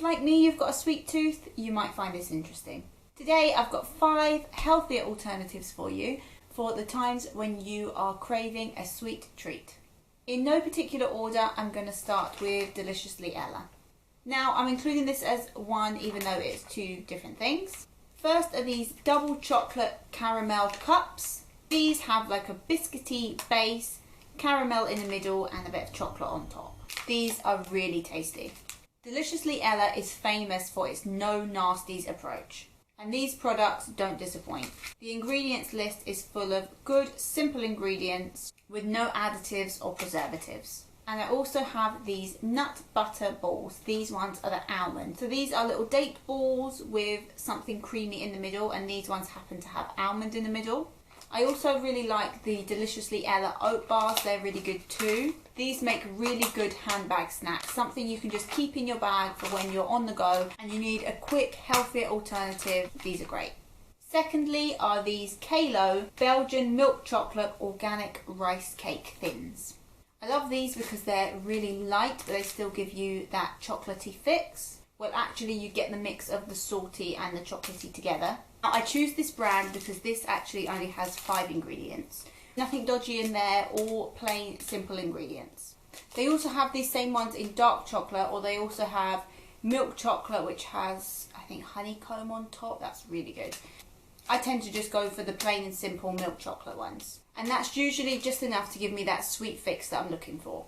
like me, you've got a sweet tooth, you might find this interesting. Today I've got 5 healthier alternatives for you for the times when you are craving a sweet treat. In no particular order, I'm going to start with Deliciously Ella. Now, I'm including this as one even though it's 2 different things. First are these double chocolate caramel cups. These have like a biscuity base, caramel in the middle and a bit of chocolate on top. These are really tasty. Deliciously Ella is famous for its no nasties approach. And these products don't disappoint. The ingredients list is full of good, simple ingredients with no additives or preservatives. And I also have these nut butter balls. These ones are the almond. So these are little date balls with something creamy in the middle, and these ones happen to have almond in the middle. I also really like the Deliciously Ella oat bars. They're really good too. These make really good handbag snacks. Something you can just keep in your bag for when you're on the go and you need a quick, healthier alternative. These are great. Secondly are these Kalo Belgian milk chocolate organic rice cake thins. I love these because they're really light, but they still give you that chocolatey fix. Well, actually you get the mix of the salty and the chocolatey together. Now, I choose this brand because this actually only has 5 ingredients. Nothing dodgy in there, all plain, simple ingredients. They also have these same ones in dark chocolate, or they also have milk chocolate, which has, I think, honeycomb on top. That's really good. I tend to just go for the plain and simple milk chocolate ones. And that's usually just enough to give me that sweet fix that I'm looking for.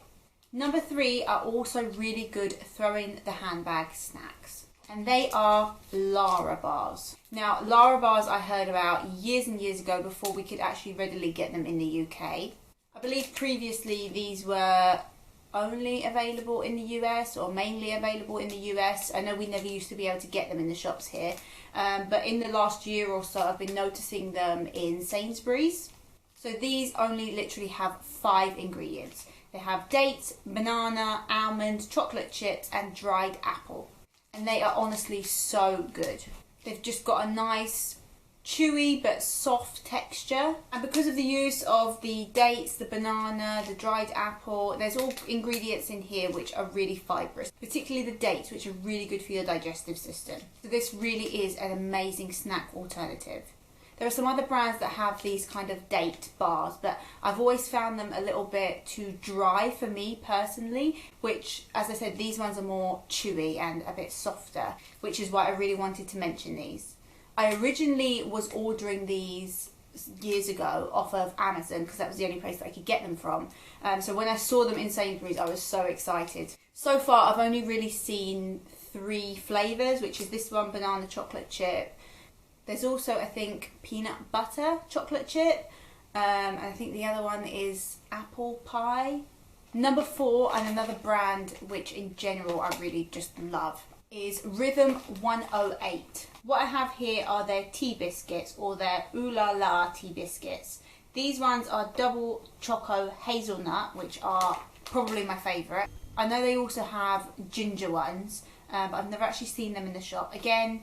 Number 3 are also really good throw-in the handbag snacks. And they are Lara bars. Now, Lara bars I heard about years and years ago before we could actually readily get them in the UK. I believe previously these were only available in the US or mainly available in the US. I know we never used to be able to get them in the shops here. But in the last year or so, I've been noticing them in Sainsbury's. So these only literally have 5 ingredients. They have dates, banana, almond, chocolate chips and dried apple. And they are honestly so good. They've just got a nice chewy but soft texture. And because of the use of the dates, the banana, the dried apple, there's all ingredients in here which are really fibrous. Particularly the dates, which are really good for your digestive system. So this really is an amazing snack alternative. There are some other brands that have these kind of date bars, but I've always found them a little bit too dry for me personally, which, as I said, these ones are more chewy and a bit softer, which is why I really wanted to mention these. I originally was ordering these years ago off of Amazon because that was the only place that I could get them from. So when I saw them in Sainsbury's, I was so excited. So far, I've only really seen 3 flavours, which is this one, banana chocolate chip. There's also, I think, peanut butter chocolate chip. And I think the other one is apple pie. Number 4, and another brand which in general I really just love, is Rhythm 108. What I have here are their tea biscuits, or their Ooh La La tea biscuits. These ones are double choco hazelnut, which are probably my favourite. I know they also have ginger ones, but I've never actually seen them in the shop. Again,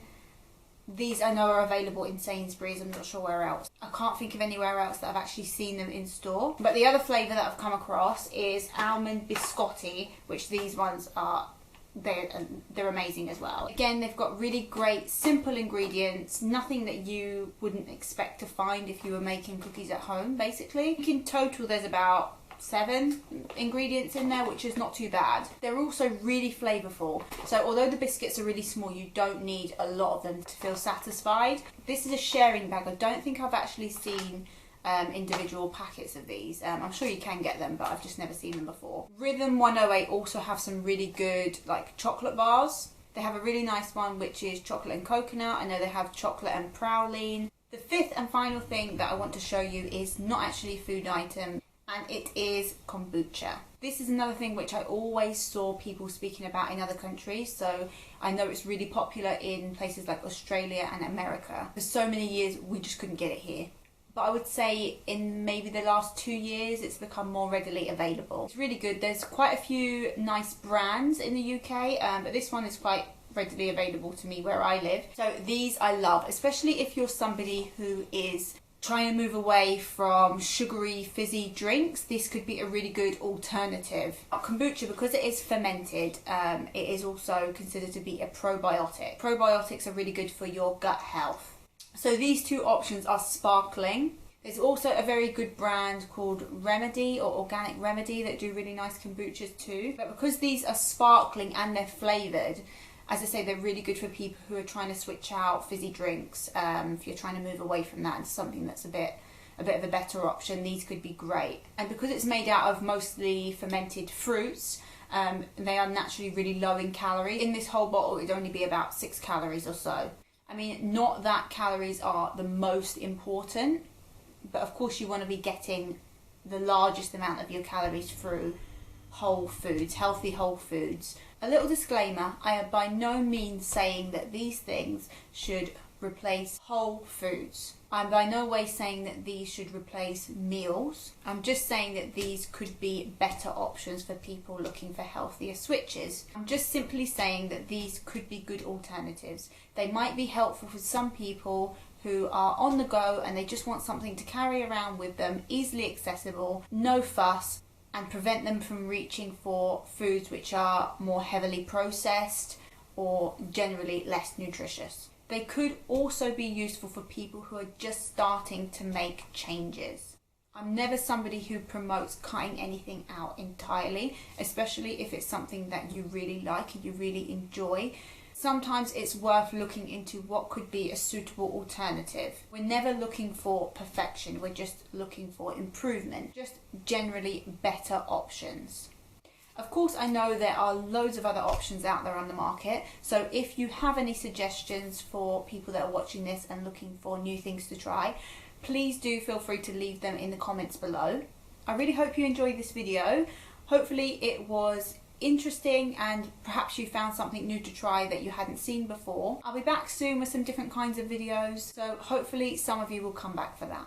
these I know are available in Sainsbury's, I'm not sure where else. I can't think of anywhere else that I've actually seen them in store. But the other flavour that I've come across is almond biscotti, which these ones are, they're amazing as well. Again, they've got really great simple ingredients, nothing that you wouldn't expect to find if you were making cookies at home, basically. I think in total there's about 7 ingredients in there, which is not too bad. They're also really flavourful. So although the biscuits are really small, you don't need a lot of them to feel satisfied. This is a sharing bag. I don't think I've actually seen individual packets of these. I'm sure you can get them, but I've just never seen them before. Rhythm 108 also have some really good like chocolate bars. They have a really nice one which is chocolate and coconut. I know they have chocolate and praline. The 5th and final thing that I want to show you is not actually a food item, and it is kombucha. This is another thing which I always saw people speaking about in other countries, so I know it's really popular in places like Australia and America. For so many years we just couldn't get it here. But I would say in maybe the last 2 years it's become more readily available. It's really good. There's quite a few nice brands in the UK, but this one is quite readily available to me where I live. So these I love, especially if you're somebody who is trying to move away from sugary fizzy drinks, this could be a really good alternative. Kombucha, because it is fermented, it is also considered to be a probiotic. Probiotics are really good for your gut health. So these two options are sparkling. There's also a very good brand called Remedy or Organic Remedy that do really nice kombuchas too. But because these are sparkling and they're flavoured, as I say, they're really good for people who are trying to switch out fizzy drinks. If you're trying to move away from that and something that's a bit of a better option, these could be great. And because it's made out of mostly fermented fruits, they are naturally really low in calories. In this whole bottle, it'd only be about 6 calories or so. I mean, not that calories are the most important, but of course you want to be getting the largest amount of your calories through whole foods, healthy whole foods. A little disclaimer, I am by no means saying that these things should replace whole foods. I'm by no way saying that these should replace meals. I'm just saying that these could be better options for people looking for healthier switches. I'm just simply saying that these could be good alternatives. They might be helpful for some people who are on the go and they just want something to carry around with them, easily accessible, no fuss, and prevent them from reaching for foods which are more heavily processed or generally less nutritious. They could also be useful for people who are just starting to make changes. I'm never somebody who promotes cutting anything out entirely, especially if it's something that you really like and you really enjoy. Sometimes it's worth looking into what could be a suitable alternative. We're never looking for perfection, we're just looking for improvement, just generally better options. Of course, I know there are loads of other options out there on the market, so if you have any suggestions for people that are watching this and looking for new things to try, please do feel free to leave them in the comments below. I really hope you enjoyed this video. Hopefully it was interesting and perhaps you found something new to try that you hadn't seen before. I'll be back soon with some different kinds of videos, so hopefully some of you will come back for that.